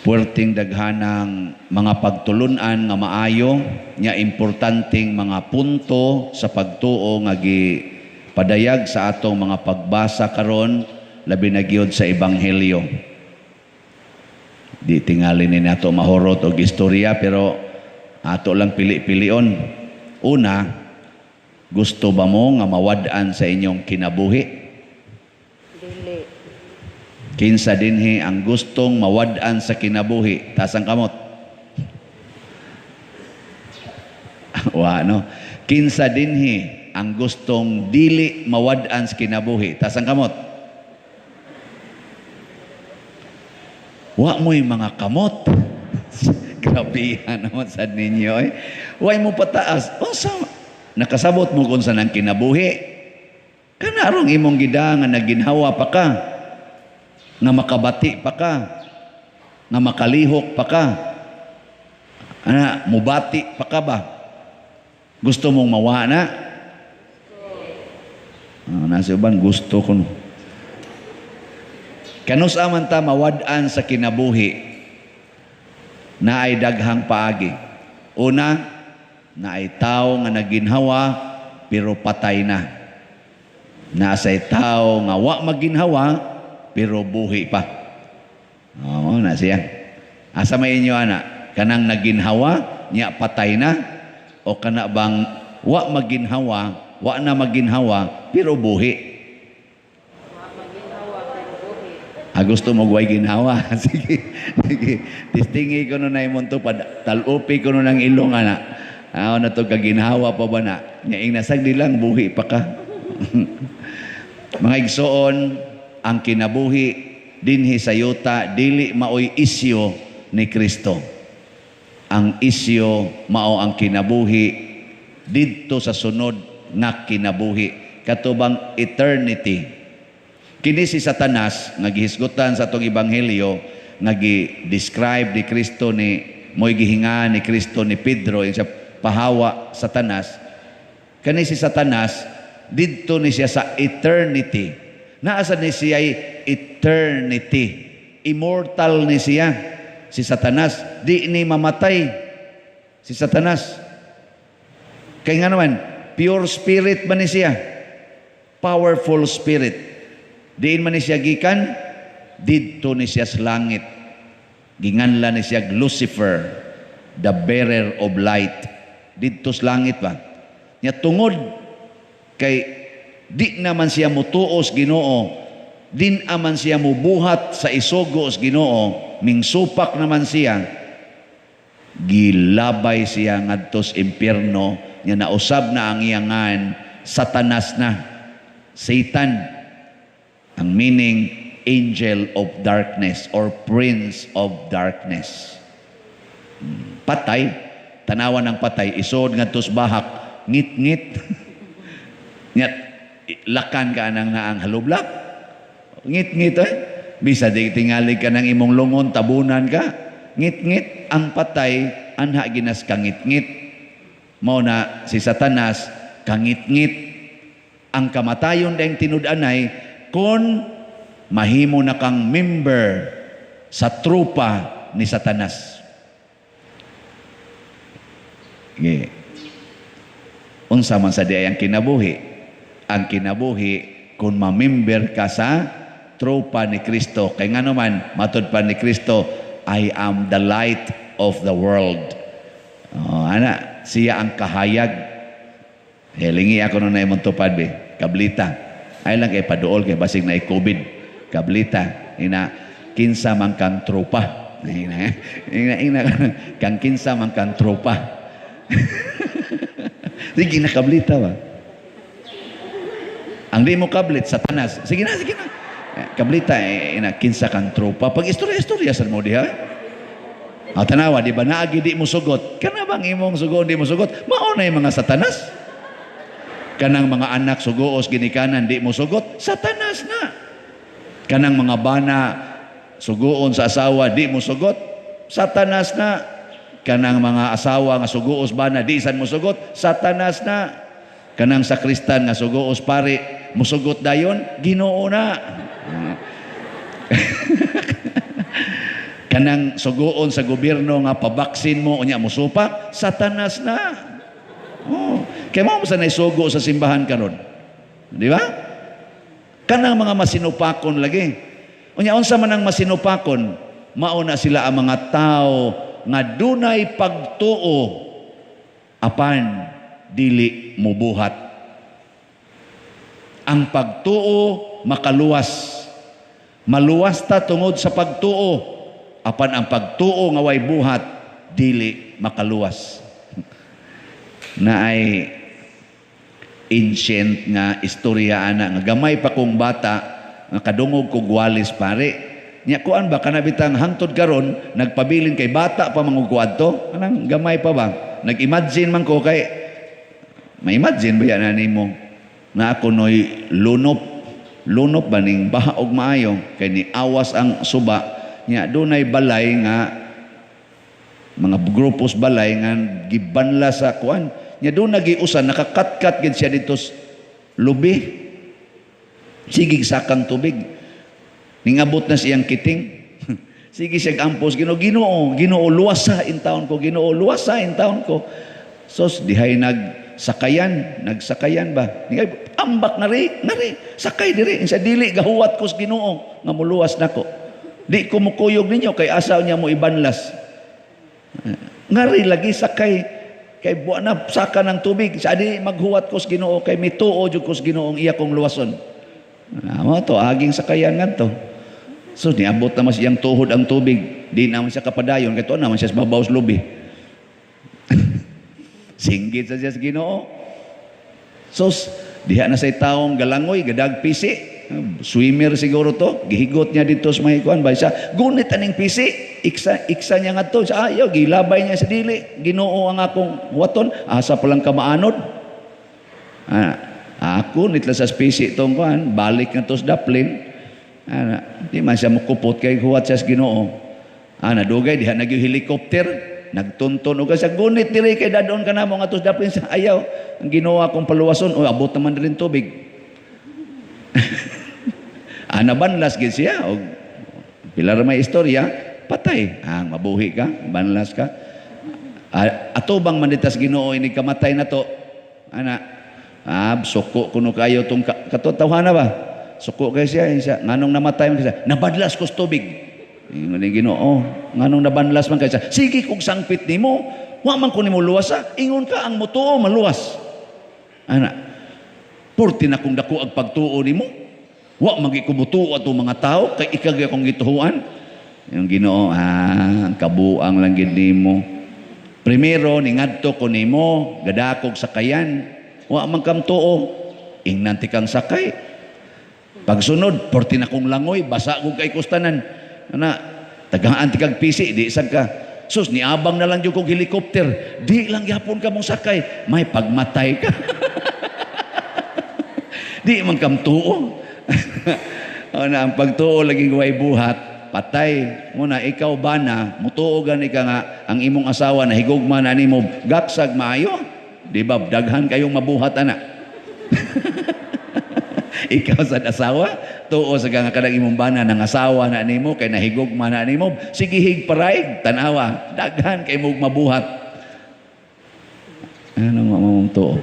puwerteng daghanang mga pagtulunan nga maayo, nya importanteng mga punto sa pagtuo nga padayag sa atong mga pagbasa karon, labi na gyud sa ebanghelyo. Di tingali ni nato mahurot og istorya, pero ato lang pili-pilion. Una, gusto ba mo nga mawad-an sa inyong kinabuhi? Dili. Kinsa dinhi ang gustong mawad-an sa kinabuhi? Tasang kamot. Wa no. Kinsa dinhi ang gustong dili mawad-an sa kinabuhi? Tasang kamot. Wa mo'y mga kamot. Grabihan naman sa ninyo eh. Way mo pataas. Unsa nakasabot mo kung saan ang kinabuhi? Kanarong imong gida nga naginhawa pa ka, nga makabati pa ka, nga makalihok pa ka, mubati pa ka ba? Gusto mong mawa na? Nasa uban, gusto ko. Kanus aman ta mawad-an sa kinabuhi na ay daghang paagi. Una, na ay tao nga naginhawa pero patay na. Nasa'y tao nga wa maginhawa pero buhi pa. Oo, na siya. Asa may inyo ana? Kanang naginhawa, niya patay na? O kana bang wa maginhawa, wa na maginhawa pero buhi? Gusto mo guway ginhawa? Sige, sige. Tistingi ko nun na imong tupad. Talupi ko nun ang ilong ana. Na to kaginhawa pa ba na? Nyaing nasagdi lang, buhi pa ka. Mga igsoon, ang kinabuhi dinhi sa yuta, dili maoy isyo ni Kristo. Ang isyo mao ang kinabuhi didto sa sunod nga kinabuhi. Katubang eternity. Kini si Satanas, nagihisgutan sa itong ebanghelyo, nagi-describe ni Kristo ni, mo'y gihinga ni Kristo ni Pedro, yung siya pahawa Satanas. Kani si Satanas, dito ni siya sa eternity. Naasa ni siya ay eternity. Immortal ni siya. Si Satanas, di ni mamatay. Si Satanas. Kaya nga naman, pure spirit ba ni siya? Powerful spirit. Diin man ni siya gikan, didto ni siya sa langit. Ginganla ni siya Lucifer, the bearer of light. Didto sa langit ba? Nya tungod kay di naman siya mutuos Ginoo, din aman siya mubuhat sa isugo sa Ginoo, mingsupak naman siya, gilabay siya ngadto sa impyerno, nya nausab na ang iyangan Satanas na, Satan. Ang meaning, angel of darkness or prince of darkness. Patay, tanawan ng patay, isod nga tos bahak, ngit-ngit. Nyat, lakan ka nang naang halublak. Ngit-ngit eh. Bisa di tingali ka ng imong lungon, tabunan ka. Ngit-ngit, ang patay, anha ginas kangit-ngit. Mao na si Satanas, kangit-ngit. Ang kamatayon dahil tinud-anay, kung mahimo na kang member sa trupa ni Satanas. Okay. Unsa man sa diay ang kinabuhi? Ang kinabuhi kung mamember ka sa trupa ni Kristo. Kay nga naman, matud pa ni Kristo, I am the light of the world. Siya ang kahayag. Helingi ako nung na imong tupad, kablita. Ay lang kay paduol kay basig na COVID. Kablita. Kinsa man kang tropa. Kang kinsa man kang tropa. Sige na kablita ba? Ang di mo kablit, Satanas. Sige na. Kablita, kinsa kang tropa. Pag istorya sa mo diha. Tanawa, di ba naagi di mo sugot? Kana bang imong sugot, di mo sugot? Mauna yung mga Satanas. Kanang mga anak sugoos ginikanan di mo sugot, Satanas na. Kanang mga bana sugoon sa asawa di mo sugot, Satanas na. Kanang mga asawa nga sugoos bana di san mo sugot, Satanas na. Kanang sakristan nga sugoos pari musugot dayon, Ginoo na. Kanang suguon sa gobyerno nga pabaksin mo unya mo supak, satanas na. Oh, kay mo sa naisugo sa simbahan karon. Di ba? Kanang mga masinupakon lagi. Unya unsa man ang masinupakon, mao na sila ang mga tao nga dunay pagtuo apan dili mubuhat. Ang pagtuo makaluwas. Maluwas ta tungod sa pagtuo. Apan ang pagtuo nga way buhat dili makaluwas. Na ay ancient nga istorya ana nga gamay pa kong bata nga kadungog kog walis pare. Nya kuan ba kanabitang hangtod karon nagpabilin kay bata pa mangugkuad to? Anang gamay pa ba? Nag-imagine man ko kay may imagine ba yan nimo na ako noy lunop ba ning baha og maayo kay ni awas ang suba nya dunay balay nga mga grupos balay nga gibanla sa kuan nya doon nagiusan nakakatkat gid siya dito lubi sige sakang tubig ningabot na siyang kiting sige siya ampos Ginoo luwasa in taon ko Ginoo luwasa in taon ko sos dihay nagsakayan ba ningay ambak nari sakay diri sa dili gahuwat ko sa Ginoo nga muluwas nako di ko mukuyog ninyo kay asaw niya mo ibanlas ngari lagi sakay kay buwan na saka ng tubig sa di maghuwat ko sa Ginoo kay mituo jud ko sa Ginoong iya kong luwason mo to aging sakayan ngadto so niabot naman siyang tuhod ang tubig di naman siya kapadayon kay to naman siya sa babaw sa lubi singgit sa siya sa Ginoo sos diha na say taong galangoy gadag pisi swimmer siguro to gihigot niya dito sa mga ikuan ba siya gunit aning pisi iksa niya nga to sa ayaw gilabay niya sa dili Ginoo ang akong waton asa pa lang ka maanod ako nitla sa pisi tong kuan balik nga to sa daplin di man siya mukupot kay huwat siya sa Ginoo dugay diha nag helicopter nagtunton og sa gunit diri kay dadon ka namo nga to sa daplin sa ayaw ang Ginoo akong paluwason abot naman rin tubig nabanlas gid siya og pilar may istorya patay mabuhi ka banlas ka atubang manitas Ginoo ini kamatay na to suko kuno kayo tong katotawhana ba suko kay siya nganong namatay man siya nabadlas ko sa tubig ingon ni Ginoo nganong nabanlas man kay siya sige kog sangpit nimo wa man ko nimo luwasa ingon ka ang mutuo maluwas purti na kung dako ang pagtuo nimo wa magikumutuo ato mga tao kay ikagay akong gituhuan yung Ginoo ang kabuang lang gid nimo primero ningadto ko nimo gadakog sakayan wa man kam tuo ingnan ti kang sakay pagsunod porti na kong langoy basa kog kay kustanan tagaan ti kag pisi di sad ka sus niabang na lang jud kog helicopter di lang gyapon ka mong sakay may pagmatay ka di man kam tuo ang pagtuo laging way buhat patay muna ikaw bana mutuogan ika nga ang imong asawa na higugma na nimo gaksag maayo di ba daghan kayong mabuhat ana ikaw sa asawa tuo sa nga kadang imong bana ng asawa na nimo kay nahigugma na nimo sige higparaig tanawa daghan kay mong mabuhat mamong tuo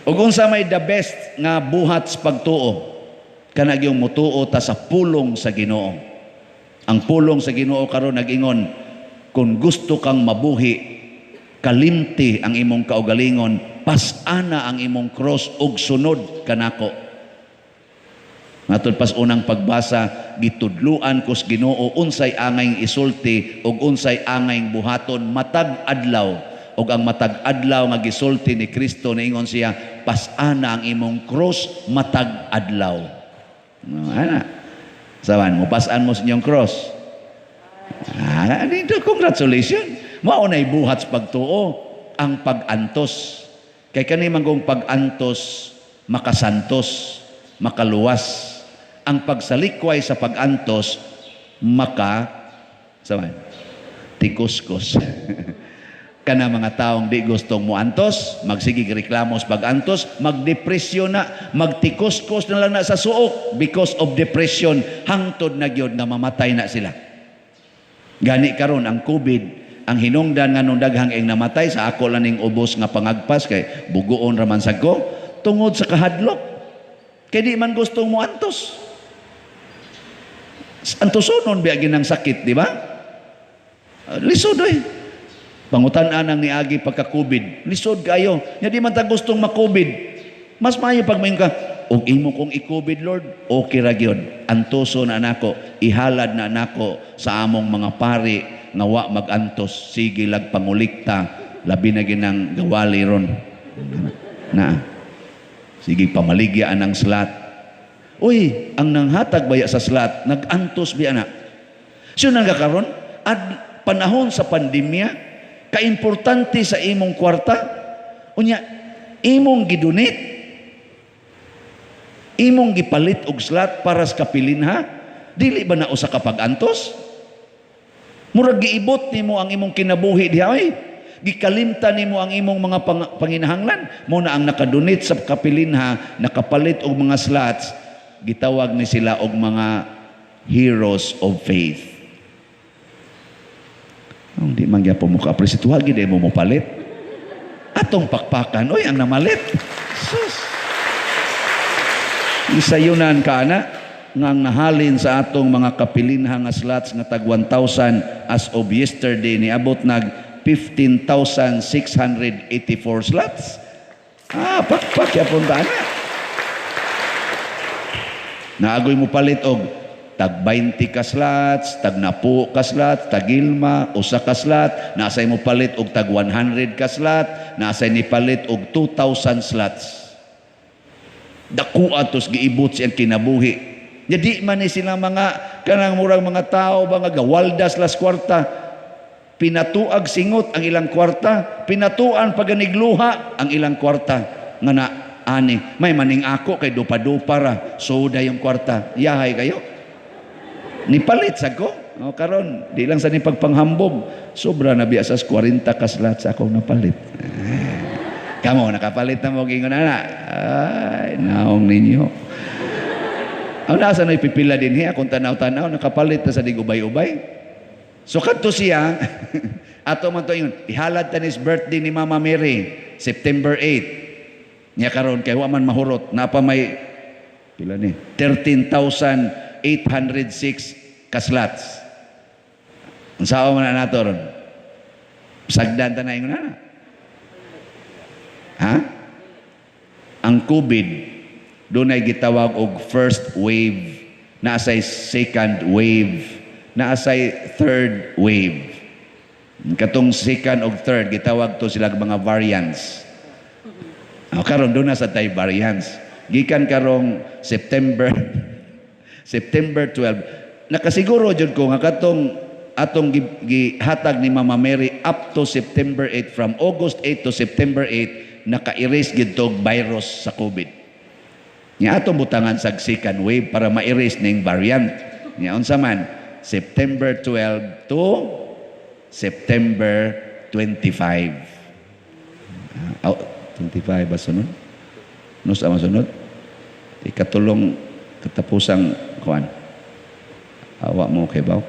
ug unsa may the best nga buhat sa pagtuo kanang yung mutuo ta sa pulong sa Ginoo ang pulong sa Ginoo karon nag-ingon kung gusto kang mabuhi kalimti ang imong kaugalingon pas-ana ang imong cross ug sunod kanako ngatod pas unang pagbasa gitudluan ko sa Ginoo unsay angay isulti ug unsay angay buhaton matag adlaw ug ang matag adlaw nga gisulti ni Kristo niingon siya pas-ana ang imong cross matag adlaw saban mo pas-an mo sa inyong cross dito congratulations mao nay buhat sa pagtuo ang pag-antos kay kani manggong pag-antos makasantos makaluwas ang pagsalikway sa pag-antos saban tikuskos kana mga taong di gustong mo antos, magsigig reklamos pag antos, magdepresyon na, magtikos-kos na lang na sa suok because of depression, hangtod na gyud nga mamatay na sila. Gani karon ang COVID, ang hinungdan nga nung daghang ing namatay sa ako lang ning ubos nga pangagpas kay buguon raman sad ko tungod sa kahadlok. Kay di man gustong mo antos. Antosonon biya ginang sakit, di ba? Lisod eh. Pangutan-an ang niagi pagka-COVID. Lisod kayo. Nga di man ta gustong ma-COVID. Mas maayo pag mayon ka, og imo kong i-COVID, Lord, okay ra gyud. Antoso na nako, ihalad na nako sa among mga pari nga wa mag-antos. Sige lag pangulikta, labi na ginang gawali ron. Na. Sige pamaligyan ang slat. Uy, ang nanghatag baya sa slat, nag-antos biya na. Siya nagkakaroon, at panahon sa pandemya, kaimportante sa imong kwarta, unya, imong gidunit, imong gipalit og slat para sa kapilinha, dili ba na usa ka pag-antos? Murag giibot nimo ang imong kinabuhi diha, oy. Gikalimtan nimo ang imong mga panginahanglan, mo na ang nakadunit sa kapilinha, nakapalit og mga slots, gitawag ni sila og mga heroes of faith. Hindi man gyapon mo ka-appreciate, wag gid mo palit. Atong pakpakan, oy ang namalit. Sus. Isayunan ka na nga nahalin sa atong mga kapilinha nga slots nga tag 1,000 as of yesterday ni abot nag 15,684 slots. Pakpak yapon ta na. Naagoy mo palit og tag 20 ka slots, tag 10 ka slots, tag 5, usa ka slot, nasay mo palit og tag 100 ka slot, nasay ni palit og 2,000 slots. Daku atos giibot siyang kinabuhi. Jadi man ni sila mga kanang murang mga tao mga gawaldas las kwarta. Pinatuag singot ang ilang kwarta, pinatuan paganigluha ang ilang kwarta. Nga na ani, may maning ako kay dupa-dupa ra, soda yung kwarta. Yahay kayo. Nipalit sa ko. O karon, di lang sa ni pagpanghambog. Sobra na biya sa 40 kaslat sa akong napalit. Kamo, nakapalit na mo gingon na. Ay, naong ninyo. Ang nasa na ipipila din hiya, kung tanaw-tanaw, nakapalit na sa digubay-ubay. So kadto siya, ato man to ingon, ihalad tanis birthday ni Mama Mary, September 8. Nya karon kay wa man mahurot, napa may pila ni 13,806 kaslots. Unsa man na nato ron? Sagdan ta na ingon na. Ha? Ang COVID dunay gitawag og first wave, naasay second wave, naasay third wave. Katong second o third gitawag to sila mga variants. Karon doon na sa tay variants. Gikan karong September 12. Nakasiguro jud ko nga katong atong gihatag ni Mama Mary up to September 8, from August 8 to September 8, naka-erase gid tog virus sa COVID. Nya atong butangan sa second wave para ma-erase ning variant. Nya unsa man September 12 to September 25. 25 ba sunod? Nus ama sunod? Ikatulong katapusang kuan. Awa mo kay baw.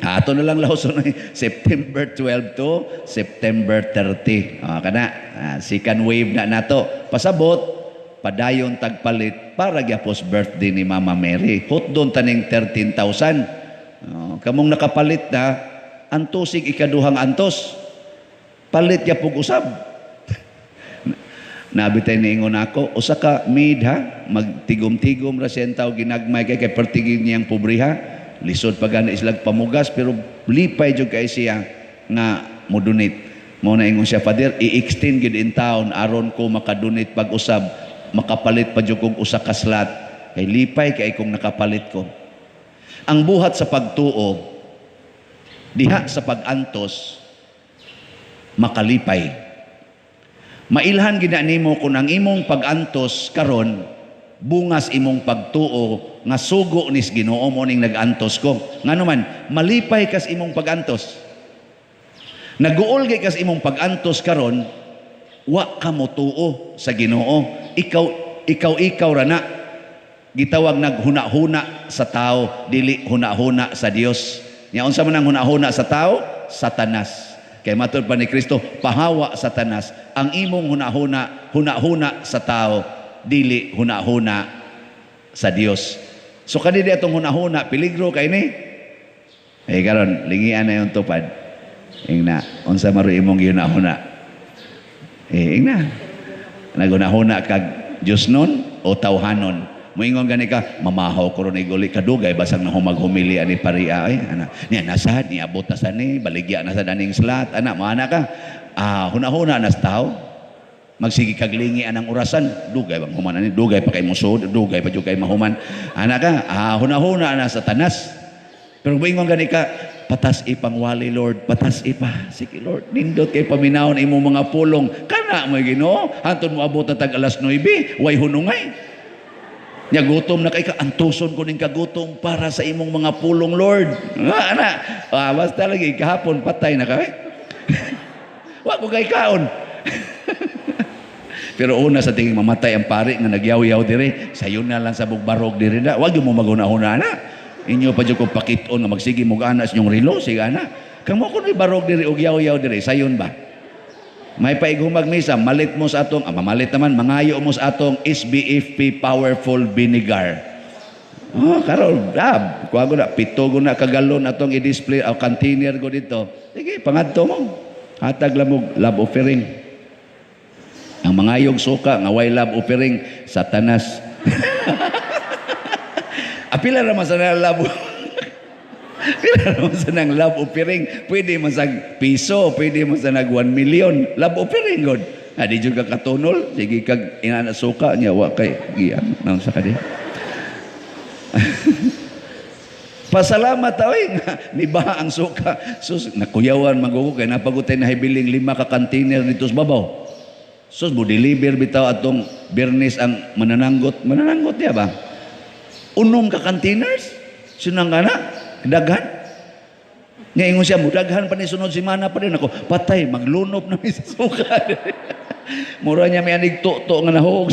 Ato na lang lawson September 12 to September 30. Kana second wave na nato. Pasabot padayon tagpalit para gyapos birthday ni Mama Mary. Hot doon taning 13,000. Kamong nakapalit na antosig ikaduhang antos. Palit gyapog usab. Nabitay niingon ako, usa ka maid ha, magtigom-tigom ra siya taw ginagmay kay pertigin niyang pobriha. Lisod pa gani islag pamugas pero lipay jud kay siya nga modunit. Mao na ingon siya, Father, i-extend gid in town aron ko makadunit pag usab, makapalit pa jud kog usa ka slot. Kay lipay kay kung nakapalit ko. Ang buhat sa pagtuo diha sa pag-antos makalipay. Mailhan gina nimo kung ang imong pag-antos karon bungas imong pagtuo nga sugo nis Ginoo mo ning nag-antos ko. Ngano man malipay kas imong pag-antos. Naguol gay kas imong pagantos karon, wa ka motuo sa Ginoo. Ikaw ra na gitawag naghuna-huna sa tao, dili huna-huna sa Dios. Nya unsa man ang huna-huna sa tao? Satanas. Kay matud pa ni Kristo, pahawa Satanas ang imong huna-huna sa tao, dili huna-huna sa Dios. So kanidi atong huna-huna, peligro kay ni. Eh karon lingian na yung tupad. Ingna, unsa maro imong huna-huna? Ingna. Naghuna-huna kag Dios nun o tawhanon. Moingon gani ka, mamahaw ko ron iguli kadugay basang na humaghumili ani paria ay ana. Niya nasad ni abot na sa ni baligya na sa daning slat ana maana ka. Huna-huna nas tao. Magsigi kag lingi anang orasan, dugay bang human ani, dugay pa kay musod, dugay pa jud kay mahuman. Ana ka, huna-huna na sa tanas. Pero moingon gani ka, patas ipangwali Lord, patas ipa. Sige Lord, nindot kay paminawon imong mga pulong. Kana mo Ginoo, hantod mo abot na tag alas 9, way hunungay. Nya gutom na kay ka, antuson ko ning kagutom para sa imong mga pulong Lord. Ana, basta lagi kahapon patay na kay. Wa ko kay kaon. Pero una sa tingin mamatay ang pari nga nagyaw-yaw dire, sayon na lang sa bugbarog dire na. Wag mo maguna-una na. Inyo pa jud ko pakiton nga magsige mo ana sa inyong relo sige ana. Kamo ko ni barog dire og yaw-yaw dire, sayon ba? May paigumag misa, malit mo sa atong, mamalit naman, mangayo mo sa atong SBFP Powerful Vinegar. Karon, kuha ko na, 7 ko na kagalon atong i-display, container ko dito. Sige, pangadto mo. Hatag lamog, love offering. Ang mangayog suka, nga way love offering, Satanas. Apila naman sa love Pila naman sa nang love offering, pwede man sa piso, pwede man sa nag 1 million. Love offering, God. Di dyan ka katunol, sige kag inanasuka niya, wa kay giyan, naon sa kadi. Pasalamat tawi nga, nibaha ang suka. Sus, nakuyawan, magugo, kaya napagutay na hibiling 5 ka container dito sa babaw. Sus, mo deliver bitaw atong Bernes ang manananggot. Manananggot niya ba? 6 ka containers? Sinang ka na? Daghan. Ngayon siya, daghan pa ni sunod si mana pa rin ako. Patay, maglunop na may sa suka. Mura niya may anig to nga nahog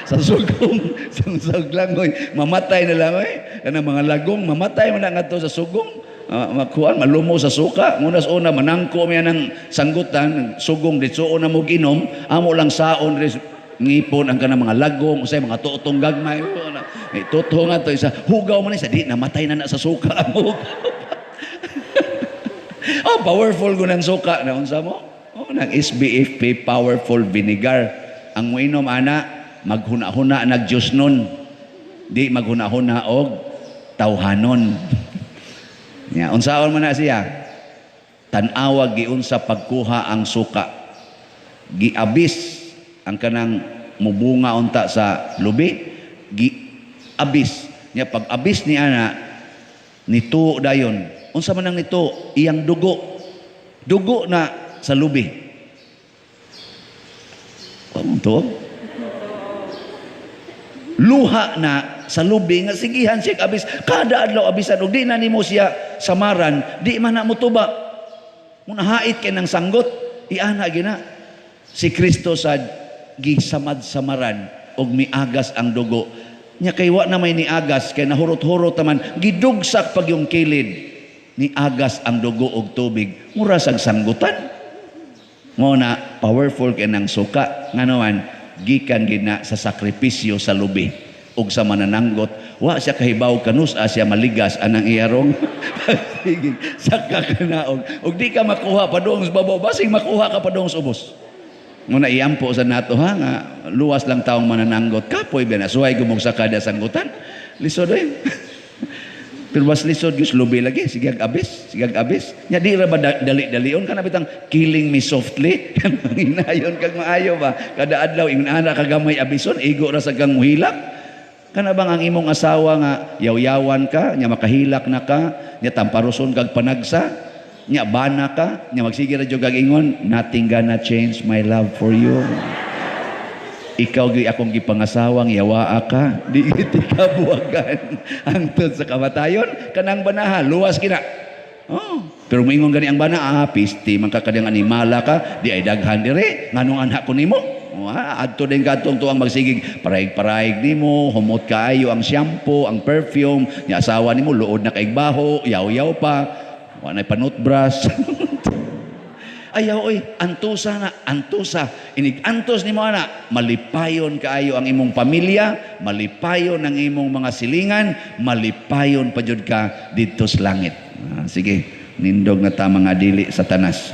sa sugong. Sa langoy. Mamatay na lang eh. Kanang mga lagong, mamatay man na nga to sa sugong. Makuhaan, malumo sa suka. Ngunas una, manangko miya ng sanggutan, sugong, ditsuon na mo ginom. Amo lang saon, ngipon ang kanang mga lagong, usay mga tutong gagmay. Totoo nga to isa, hugaw man isa, di namatay na sa suka. Powerful ko ng suka. Naunsa mo? Ng SBFP Powerful Vinegar. Ang muinom ana, maghuna-huna nag-Diyos nun. Di maghuna-huna og tawhanon. Unsaon man na siya? Tanawag giunsa pagkuha ang suka. Giabis ang kanang mubunga unta sa lubi, giabis niya. Pag abis ni ana nito dayon, unsa man ang nito, iyang dugo na sa lubi. To luha na sa lubi nga sigihan siya abis kada adlaw abisan og di na nimo siya samaran, di man na motuba. Muna hait kay nang sanggot, iana gina si Kristo sa gisamad-samaran og miagas ang dugo nya. Kay wa na may niagas, kay nahurot-hurot naman, gidugsak pag yung kilid, niagas ang dugo og tubig, mura sag sanggutan. Mo na powerful kay nang suka nga naman gikan gina sa sakripisyo sa lubi og sa manananggot. Wa siya kahibaw kanus siya maligas anang iyarong. Sige, saka kanaog og di ka makuha pa doong sa babaw, basig makuha ka pa doong sa ubos. Muna iampo sa nato ha nga luwas lang taong manananggot kapoy ben asuhay gumog sa kada sanggutan lisod eh. Pero was lisod gyud lubi lagi, sige ag abis nya di ra ba dali-dalion kana bitang killing me softly. Hinayon kag maayo ba kada adlaw ingon ana kagamay abison igo ra sa kang muhilak. Kana bang ang imong asawa nga yaw-yawan ka nya makahilak na ka nya tamparuson kag panagsa nya bana ka nya magsige ra jud kag ingon nothing gonna change my love for you. Ikaw gi akong gipangasawang yawaa ka, di iti ka buwagan hangtod sa kamatayon kanang banaha luwas kina. Oh. Pero mingon gani ang bana, pisti man ka kadang animala ka, di ay daghan dire, nganong anak ko nimo? Adto din ka tuang magsigig, paraig-paraig nimo, humot kaayo ang shampoo, ang perfume, ni asawa nimo luod na kaig baho, yaw-yaw pa, wa nay panutbrush. Ayaw oy, antusa. Inig antos nimo ana, malipayon kaayo ang imong pamilya, malipayon ang imong mga silingan, malipayon pa jud ka didto sa langit. Sige, nindog na ta mga dili satanas.